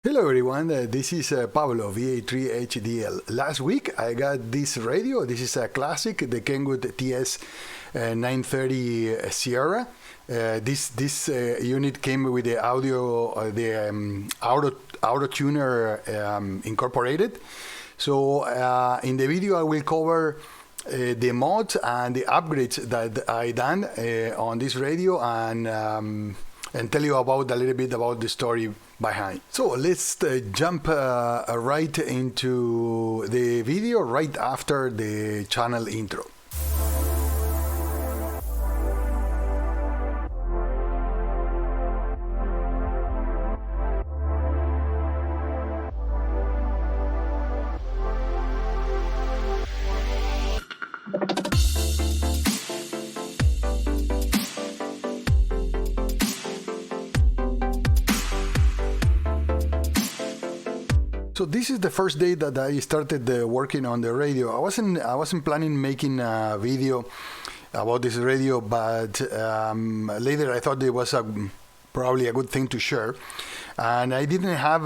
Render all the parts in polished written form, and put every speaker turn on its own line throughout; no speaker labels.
Hello everyone, this is Pablo, VA3HDL. Last week I got this radio. This is a classic, the Kenwood TS-930 Sierra. This unit came with the audio, auto tuner incorporated. So in the video I will cover the mods and the upgrades that I done on this radio and tell you about a little bit about the story behind. So let's jump right into the video right after the channel intro. So this is the first day that I started working on the radio. I wasn't planning making a video about this radio, but later I thought it was probably a good thing to share. And I didn't have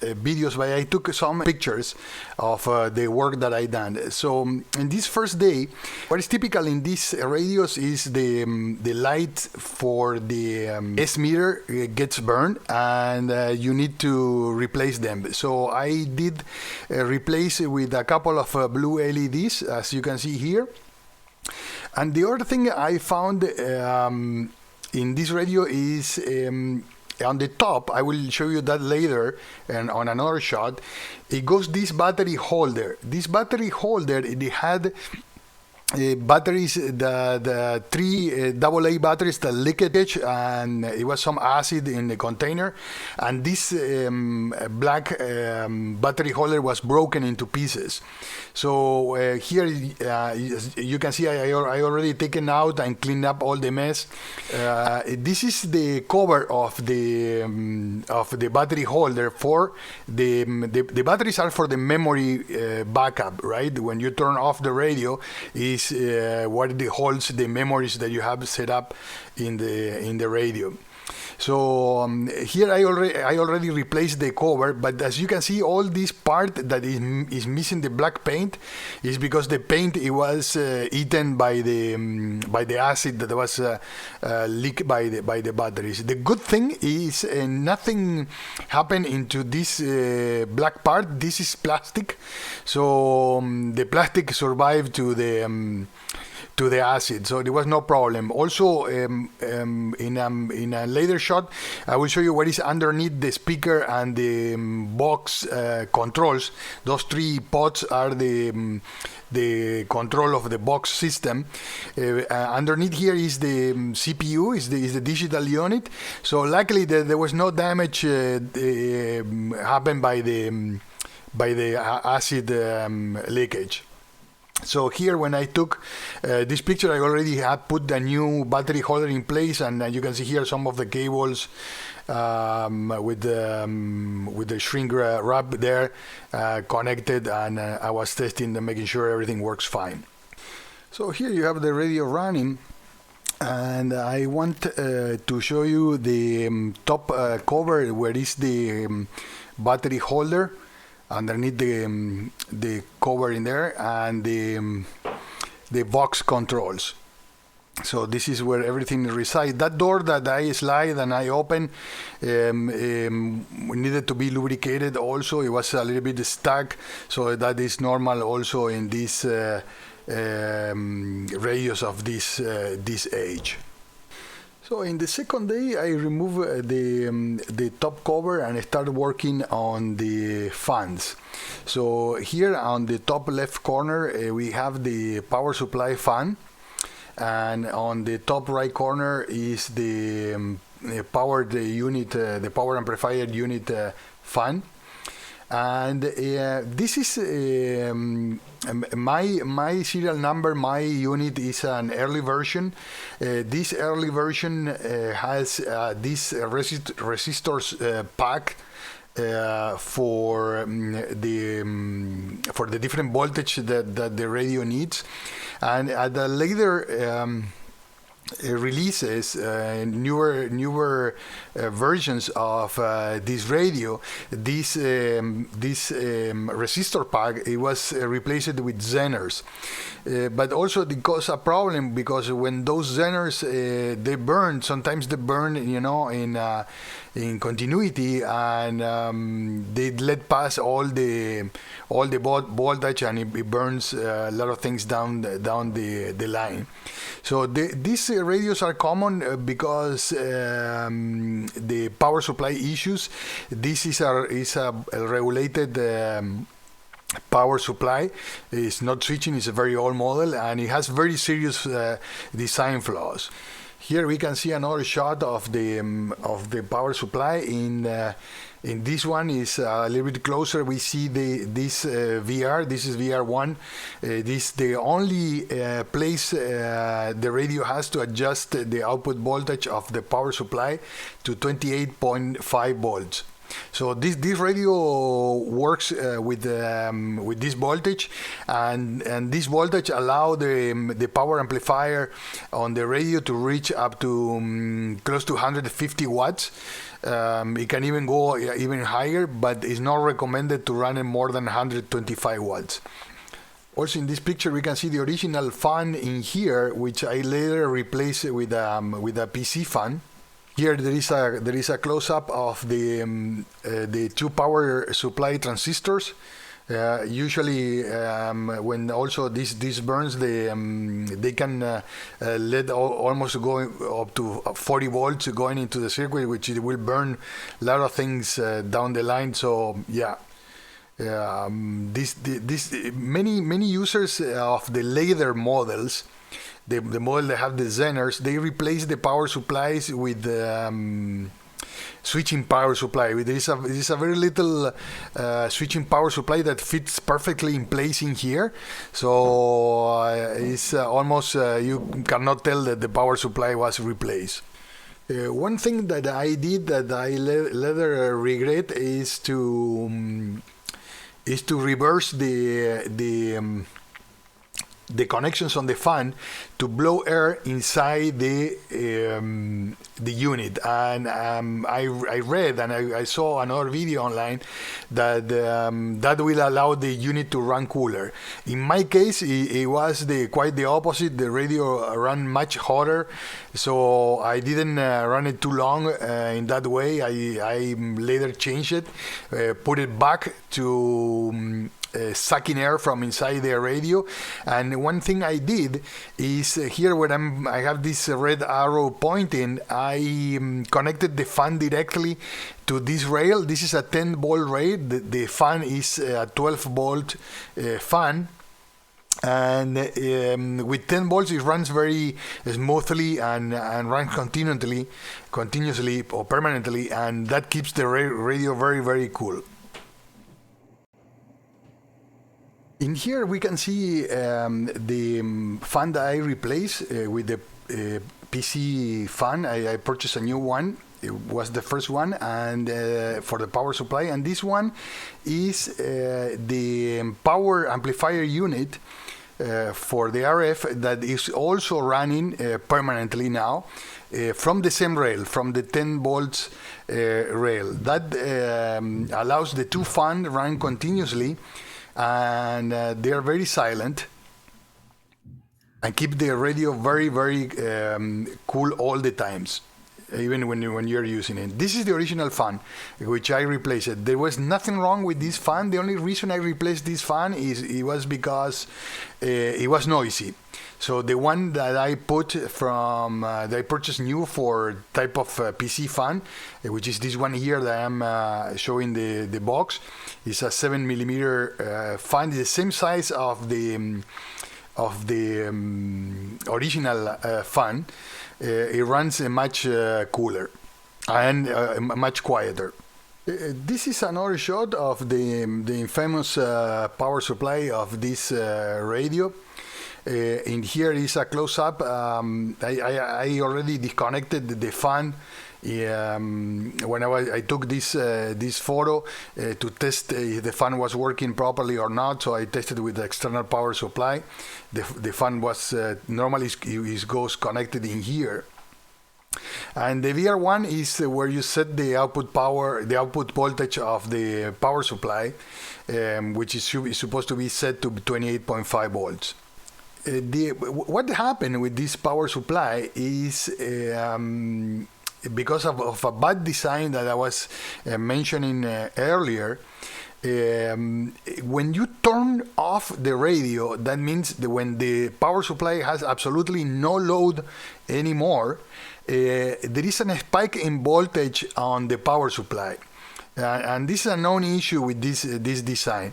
videos, but I took some pictures of the work that I done. So in this first day, what is typical in these radios is the light for the S meter gets burned, and you need to replace them. So I did replace it with a couple of blue LEDs, as you can see here. And the other thing I found in this radio is on the top, I will show you that later and on another shot, it goes this battery holder. This battery holder, it had batteries, the three AA batteries, the leakage, and it was some acid in the container, and this black battery holder was broken into pieces. So here you can see I already taken out and cleaned up all the mess. This is the cover of the battery holder for the batteries are for the memory backup, right? When you turn off the radio, is what it holds the memories that you have set up in the radio. So here I already replaced the cover, but as you can see, all this part that is missing the black paint is because the paint it was eaten by the acid that was leaked by the batteries. The good thing is nothing happened into this black part. This is plastic, so the plastic survived to the acid, so there was no problem. Also, in a later shot, I will show you what is underneath the speaker and the box controls. Those three pots are the control of the box system. Underneath here is the CPU, is the digital unit. So luckily there was no damage happened by the acid leakage. So here, when I took this picture, I already had put the new battery holder in place, and you can see here some of the cables with the shrink wrap there connected, and I was testing and making sure everything works fine. So here you have the radio running, and I want to show you the top cover where is the battery holder. Underneath the cover in there, and the box controls. So this is where everything resides. That door that I slide and I open needed to be lubricated also. It was a little bit stuck, so that is normal also in this radios of this age. So in the second day, I removed the top cover and I started working on the fans. So here on the top left corner, we have the power supply fan, and on the top right corner is the powered unit, the power amplifier unit fan. And this is my serial number. My unit is an early version. This early version has this resistors pack for the different voltage that the radio needs. And at the later releases, newer versions of this radio, this resistor pack, it was replaced with Zeners. But also it caused a problem because when those Zeners they burn, sometimes they burn, in continuity, and they let pass all the voltage, and it burns a lot of things down the line. So these radios are common because the power supply issues. This is a regulated power supply. It's not switching. It's a very old model, and it has very serious design flaws. Here we can see another shot of the power supply. In this one is a little bit closer. We see this VR. This is VR1. This the only place the radio has to adjust the output voltage of the power supply to 28.5 volts. So this radio works with this voltage, and this voltage allow the power amplifier on the radio to reach up to close to 150 watts. It can even go even higher, but it's not recommended to run it more than 125 watts. Also in this picture we can see the original fan in here, which I later replaced with a PC fan. Here there is a close-up of the two power supply transistors. Usually, when also this burns, they can let almost go up to 40 volts going into the circuit, which it will burn a lot of things down the line. So yeah. Many users of the later models, the model that have the Zeners, they replace the power supplies with switching power supply. There is a very little switching power supply that fits perfectly in place in here. So it's almost you cannot tell that the power supply was replaced. One thing that I did that I later regret is to reverse the connections on the fan to blow air inside the unit. And I read and I saw another video online that that will allow the unit to run cooler. In my case, it was quite the opposite. The radio ran much hotter, so I didn't run it too long in that way. I later changed it, put it back to sucking air from inside the radio. And one thing I did is here where I have this red arrow pointing, I connected the fan directly to this rail. This is a 10 volt rail. The fan is a 12 volt fan. And with 10 volts it runs very smoothly and runs continuously or permanently, and that keeps the radio very, very cool. In here we can see the fan that I replaced with the PC fan. I purchased a new one. It was the first one, and for the power supply. And this one is the power amplifier unit for the RF that is also running permanently now from the same rail, from the 10 volts rail. That allows the two fans run continuously, and they are very silent and keep the radio very, very cool all the times, even when you're using it. This is the original fan, which I replaced. There was nothing wrong with this fan. The only reason I replaced this fan was because it was noisy. So the one that I that I purchased new for type of PC fan, which is this one here that I'm showing the box, is a 7mm fan. It's the same size of the original fan. It runs much cooler and much quieter. This is another shot of the infamous power supply of this radio. In here is a close-up. I already disconnected the fan when I took this photo to test if the fan was working properly or not. So I tested with the external power supply. The fan was normally it goes connected in here. And the VR1 is where you set the output power, the output voltage of the power supply, which is supposed to be set to 28.5 volts. What happened with this power supply is because of a bad design that I was mentioning earlier. When you turn off the radio, that means that when the power supply has absolutely no load anymore, there is a spike in voltage on the power supply. And this is a known issue with this design.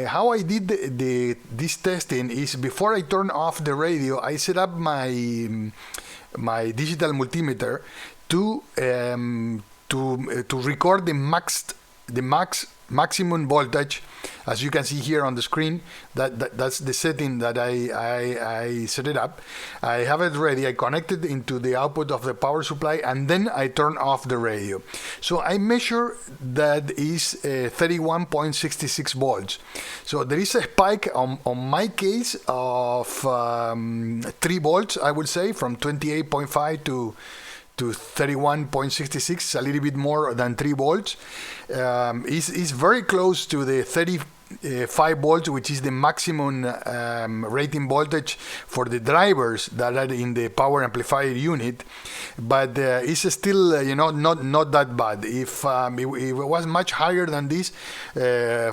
How I did this testing is before I turn off the radio, I set up my digital multimeter to record the maximum voltage. As you can see here on the screen, that's the setting that I set it up. I have it ready. I connect it into the output of the power supply, and then I turn off the radio. So I measure that is 31.66 volts. So there is a spike on my case of 3 volts, I would say, from 28.5 to 31.66, a little bit more than 3 volts. Is very close to the 35 volts, which is the maximum rating voltage for the drivers that are in the power amplifier unit, but it's still not that bad. If it was much higher than this,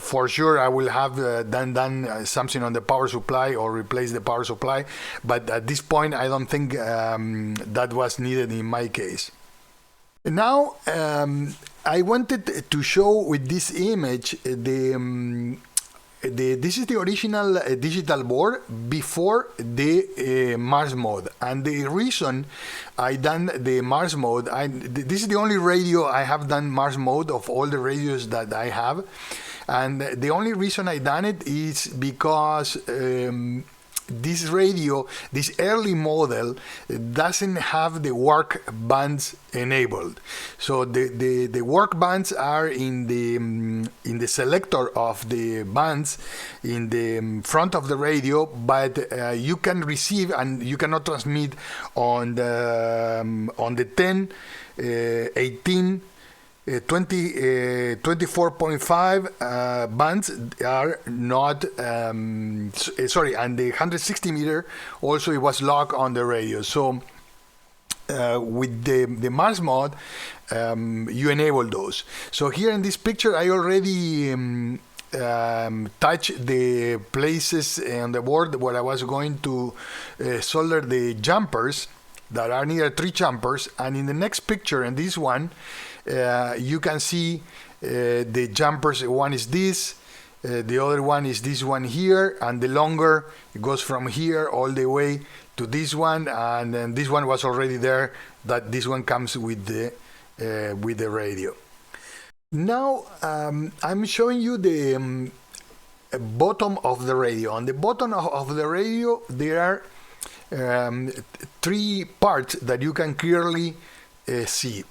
for sure I will have done something on the power supply or replace the power supply, but at this point I don't think that was needed in my case. Now I wanted to show with this image this is the original digital board before the Mars mode, and the reason I done the Mars mode, this is the only radio I have done Mars mode of all the radios that I have, and the only reason I done it is because this radio, this early model, doesn't have the WARC bands enabled. So the WARC bands are in the selector of the bands in the front of the radio, but you can receive and you cannot transmit on the 10, 18, 24.5 bands are not sorry, and the 160 meter also it was locked on the radio. So with the Mars mod, you enable those. So here in this picture I already touch the places on the board where I was going to solder the jumpers that are near 3 jumpers, and in the next picture, in this one, you can see the jumpers. One is this, the other one is this one here, and the longer it goes from here all the way to this one, and then this one was already there, that this one comes with the radio. Now I'm showing you the bottom of the radio. On the bottom of the radio there are 3 parts that you can clearly see.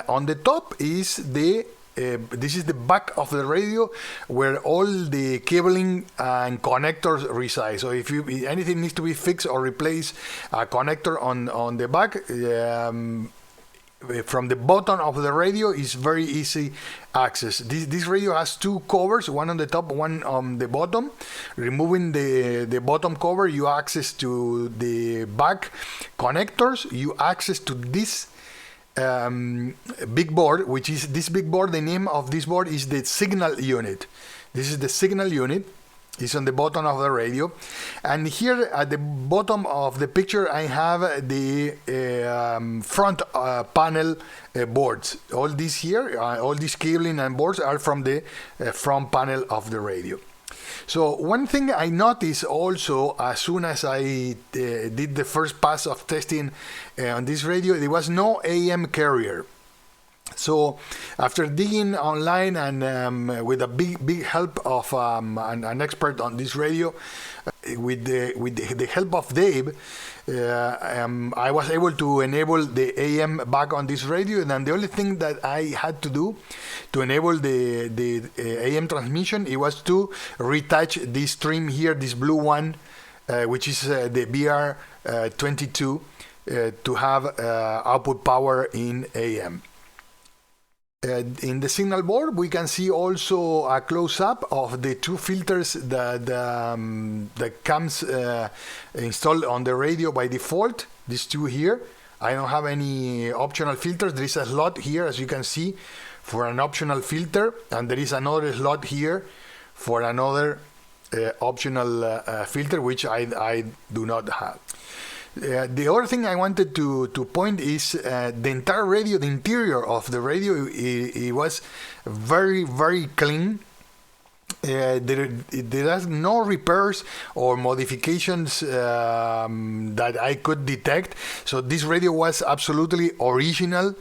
On the top is this is the back of the radio, where all the cabling and connectors reside. So if anything needs to be fixed or replace a connector on the back, from the bottom of the radio is very easy access. This radio has 2 covers, one on the top, one on the bottom. Removing the bottom cover, you access to the back connectors, you access to this big board, which is this big board. The name of this board is the signal unit. This is the signal unit. It's on the bottom of the radio, and here at the bottom of the picture I have the front panel boards. All these here, all these cabling and boards are from the front panel of the radio. So one thing I noticed also, as soon as I did the first pass of testing on this radio, there was no AM carrier. So after digging online and with a big help of an expert on this radio, with the help of Dave, I was able to enable the AM back on this radio. And then the only thing that I had to do to enable the AM transmission, it was to retouch this trim here, this blue one, which is the BR22, to have output power in AM. In the signal board, we can see also a close-up of the two filters that comes installed on the radio by default. These two here. I don't have any optional filters. There is a slot here, as you can see, for an optional filter, and there is another slot here for another optional filter, which I do not have. The other thing I wanted to point is the entire radio, the interior of the radio, it was very, very clean. There are no repairs or modifications that I could detect. So this radio was absolutely original.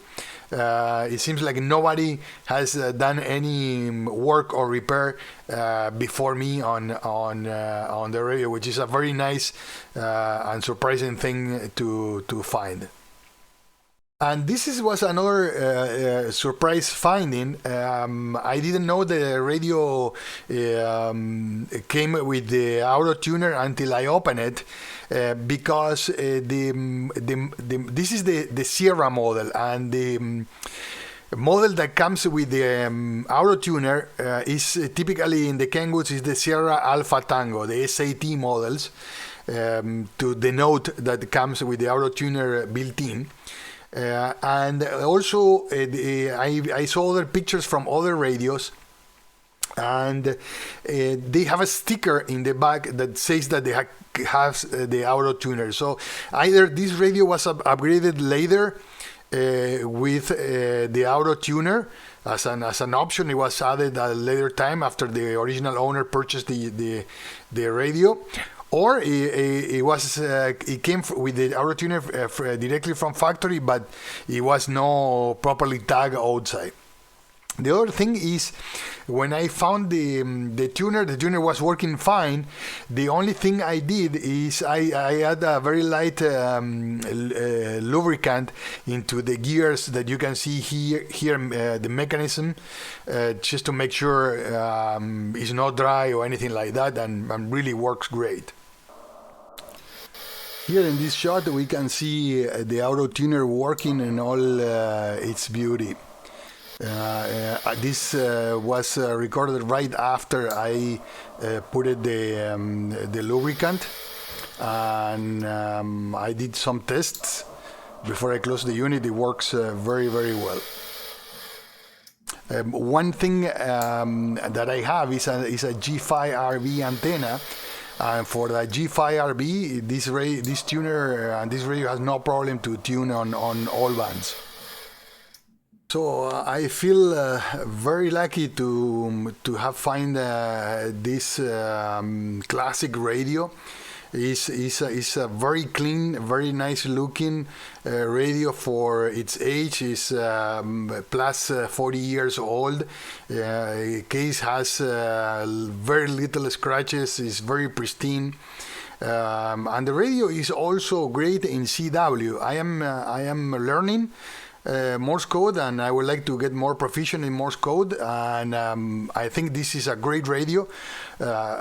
It seems like nobody has done any work or repair before me on the radio, which is a very nice and surprising thing to find. And this was another surprise finding. I didn't know the radio came with the auto tuner until I opened it, because this is the Sierra model, and the model that comes with the auto tuner is typically in the Kenwoods is the Sierra Alpha Tango, the SAT models, to denote that comes with the auto tuner built in. And also I saw other pictures from other radios, and they have a sticker in the back that says that they have the auto tuner. So either this radio was upgraded later with the auto tuner as an option. It was added at a later time after the original owner purchased the radio, or it came with the auto tuner directly from factory, but it was not properly tagged outside. The other thing is, when I found the tuner was working fine. The only thing I did is I had a very light lubricant into the gears that you can see here, the mechanism, just to make sure it's not dry or anything like that, and really works great. Here in this shot we can see the auto tuner working in all its beauty. This was recorded right after I put the lubricant, and I did some tests before I closed the unit. It works very, very well. One thing that I have is a G5RB antenna. And for the G5RB, this tuner and this radio has no problem to tune on all bands. So I feel very lucky to have find this classic radio. It's a very clean, very nice looking radio for its age. It's plus 40 years old. Case has very little scratches. It's very pristine. And the radio is also great in CW. I am learning Morse code, and I would like to get more proficient in Morse code, and I think this is a great radio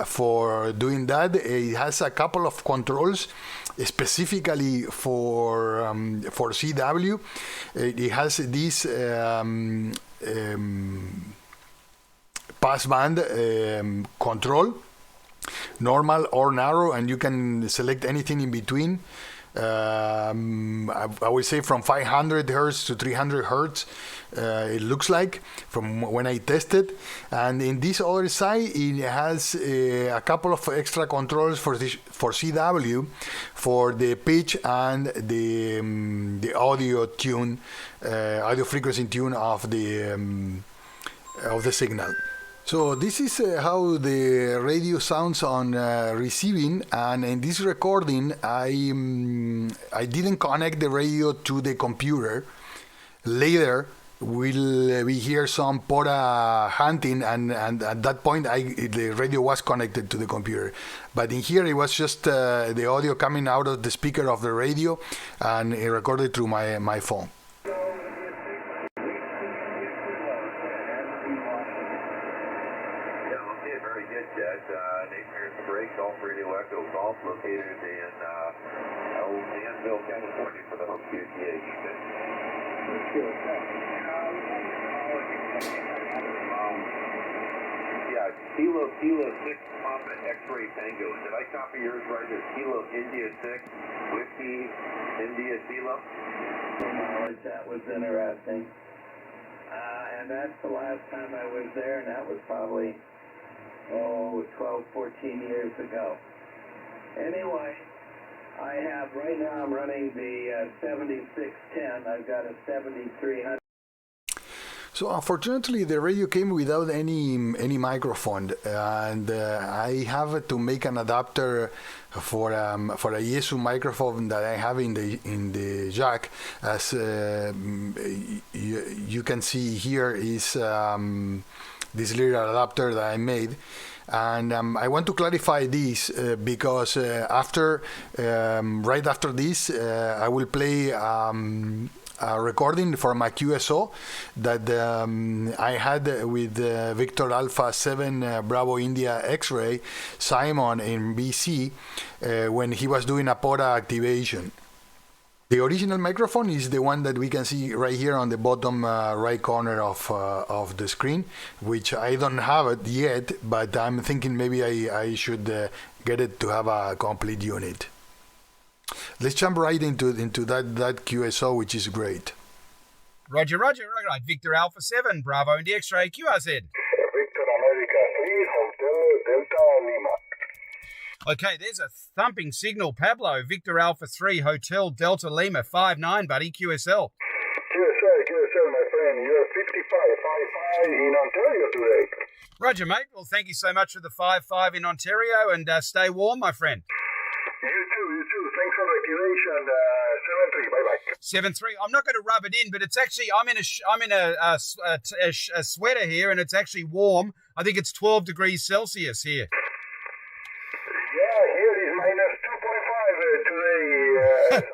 for doing that. It has a couple of controls specifically for CW. It has this passband control, normal or narrow, and you can select anything in between. I would say from 500 hertz to 300 hertz, it looks like from when I tested. And in this other side, it has a couple of extra controls for CW, for the pitch and the audio tune, audio frequency tune of the signal. So this is how the radio sounds on receiving, and in this recording I didn't connect the radio to the computer. Later will be hear some POTA hunting, and at that point the radio was connected to the computer. But in here it was just the audio coming out of the speaker of the radio, and it recorded through my phone.
Golf located in Danville, California for the home QTH. Yeah, Kilo 6 Papa X-ray Tango. Did I copy yours right? It's Kilo India 6 Whiskey India Kilo.
Knowledge, that was interesting. And that's the last time I was there, and that was probably 12, 14 years ago. Anyway, I have, right now I'm running the 7610. I've got a 7300.
So unfortunately, the radio came without any microphone, and I have to make an adapter for a Yaesu microphone that I have in the jack. As you can see here is this little adapter that I made. And I want to clarify this because right after this, I will play a recording for my QSO that I had with Victor Alpha 7 Bravo India X-ray Simon in BC when he was doing a POTA activation. The original microphone is the one that we can see right here on the bottom right corner of the screen, which I don't have it yet, but I'm thinking maybe I should get it to have a complete unit. Let's jump right into that QSO, which is great.
Roger. Right. Victor Alpha 7 Bravo India X-ray QRZ.
Victor America 3 Hotel Delta Lima.
Okay, there's a thumping signal, Pablo. Victor Alpha 3 Hotel Delta Lima 59, buddy, QSL.
QSL, my friend. You're 55 in Ontario today.
Roger, mate. Well, thank you so much for the 55 in Ontario, and stay warm, my friend.
You too. Thanks for the activation. 7-3, bye-bye.
7-3. I'm not going to rub it in, but it's actually, I'm in a sweater here, and it's actually warm. I think it's 12 degrees Celsius here.
Yeah, here is minus 2.5 today, Simon.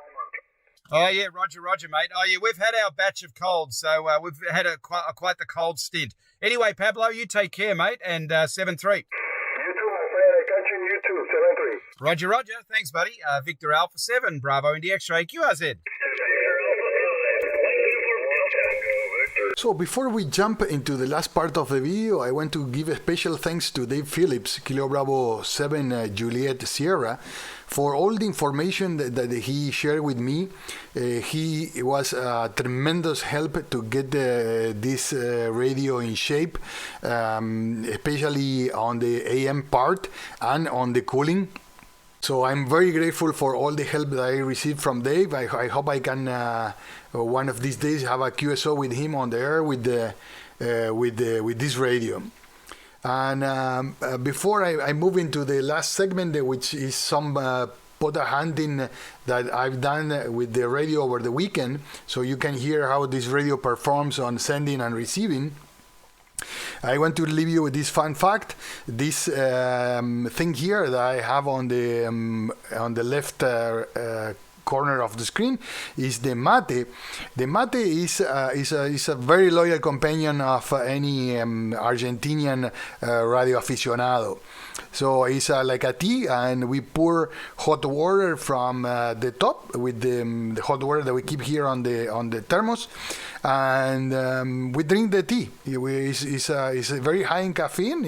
Oh, yeah, Roger, mate. Oh, yeah, we've had our batch of colds, so we've had quite the cold stint. Anyway, Pablo, you take care, mate, and 7-3.
You too, my friend. I catch you too, 7-3.
Roger. Thanks, buddy. Victor Alpha 7, Bravo India X-ray QRZ.
So before we jump into the last part of the video, I want to give a special thanks to Dave Phillips, Kilo Bravo 7 Juliet Sierra, for all the information that he shared with me. He was a tremendous help to get this radio in shape, especially on the AM part and on the cooling. So I'm very grateful for all the help that I received from Dave. I hope I can one of these days have a QSO with him on the air with this radio. And before I move into the last segment, which is some POTA hunting that I've done with the radio over the weekend, so you can hear how this radio performs on sending and receiving, I want to leave you with this fun fact. This thing here that I have on the left corner of the screen is the mate. The mate is a very loyal companion of any Argentinian radio aficionado. So it's like a tea, and we pour hot water from the top with the hot water that we keep here on the thermos, and we drink the tea. It's very high in caffeine.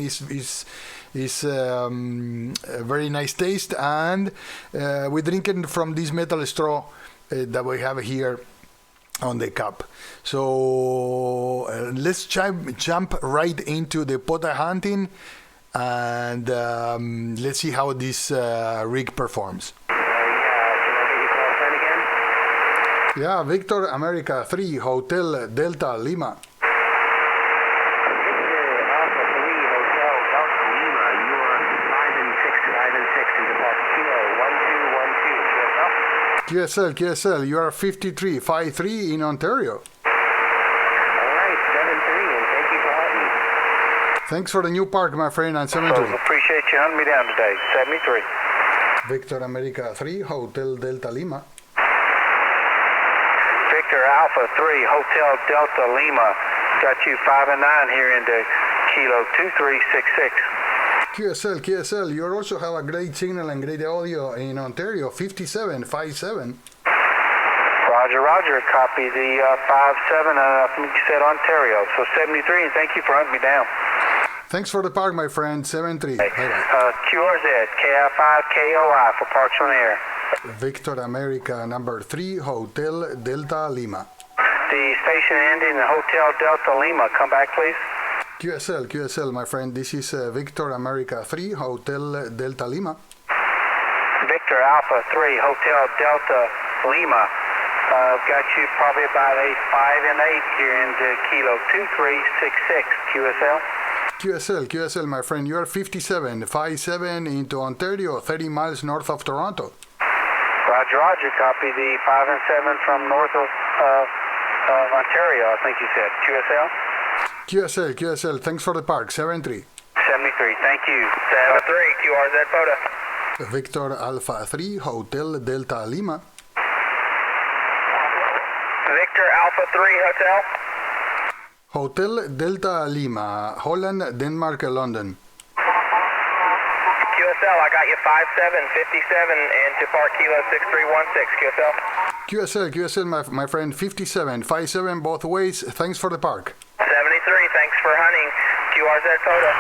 It's a very nice taste, and we drink it from this metal straw that we have here on the cup. So let's jump right into the POTA hunting, and let's see how this rig performs. Yeah, Victor America 3 Hotel Delta Lima. QSL, you are 53 in Ontario. Thanks for the new park, my friend, and 73.
Appreciate you hunting me down today. 73.
Victor America 3, Hotel Delta Lima.
Victor Alpha 3, Hotel Delta Lima. Got you 5 and 9 here into Kilo 2366.
QSL, you also have a great signal and great audio in Ontario, 5757.
Roger, copy the 57, I think you said Ontario. So 73, and thank you for hunting me down.
Thanks for the park, my friend, 73.
Hey, QRZ, KI5KOI for Parks on Air.
Victor America number 3, Hotel Delta Lima.
The station ending in Hotel Delta Lima. Come back, please.
QSL, my friend, this is Victor America 3, Hotel Delta Lima.
Victor Alpha 3, Hotel Delta Lima. Got you probably about a 5 and 8 here into Kilo 2366, QSL.
QSL, my friend, you are 57 into Ontario, 30 miles north of Toronto.
Roger, copy the 5 and 7 from north of Ontario, I think you said.
QSL, thanks for the park, 73.
73, thank you. 73, QRZ POTA.
Victor Alpha 3, Hotel Delta Lima.
Victor Alpha 3, Hotel.
Hotel Delta Lima, Holland, Denmark, London.
QSL, I got you 5757 into Park Kilo 6316,
QSL, my friend, 57 both ways. Thanks for the park.
73, thanks for hunting. QRZ POTA.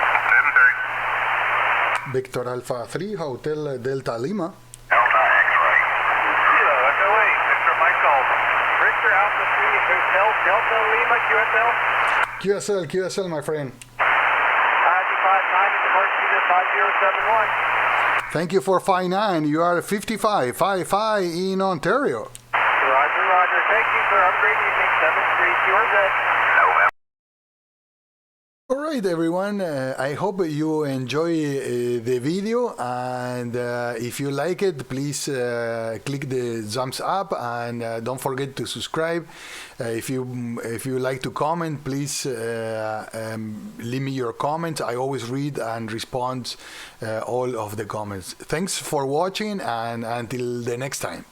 73.
Victor Alpha 3, Hotel Delta Lima.
Delta X-ray. Kilo Echo 8, Victor Michael. Victor Alpha 3, Hotel Delta Lima,
QSL, my friend.
559 into Park Kilo 5071.
Thank you for 59. You are 55 in Ontario.
Roger. Thank you, sir. Have a great evening. 73, QRZ.
All right, everyone. I hope you enjoy the video, and if you like it, please click the thumbs up, and don't forget to subscribe. If you like to comment, please leave me your comments. I always read and respond all of the comments. Thanks for watching, and until the next time.